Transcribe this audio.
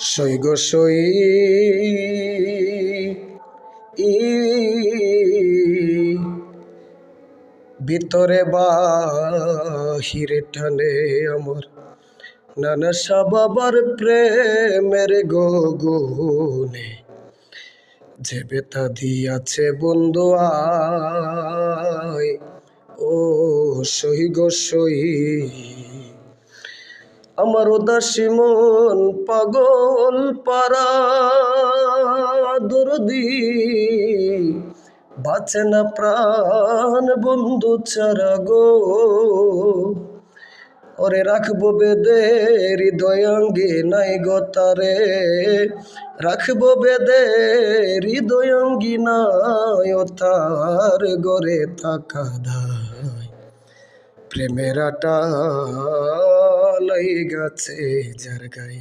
সই গো সই ভিতরে বাহিরে টানে আমার নানা বাবার প্রেমের গগনে যে বেতা দিয়াছে বন্ধু আয় ও সই গো সই আমার উদাসী মন পাগল পারা দরদি বাঁচে না প্রাণ বন্ধু ছাড়া গো ওরে রাখবো বেদে হৃদয়াঙ্গে নাই গো তারে রাখবো বেদে হৃদয়াঙ্গি নাই ও তার গরে থাকা দায় প্রেমের আটা লাই গেছে যার গায়ে।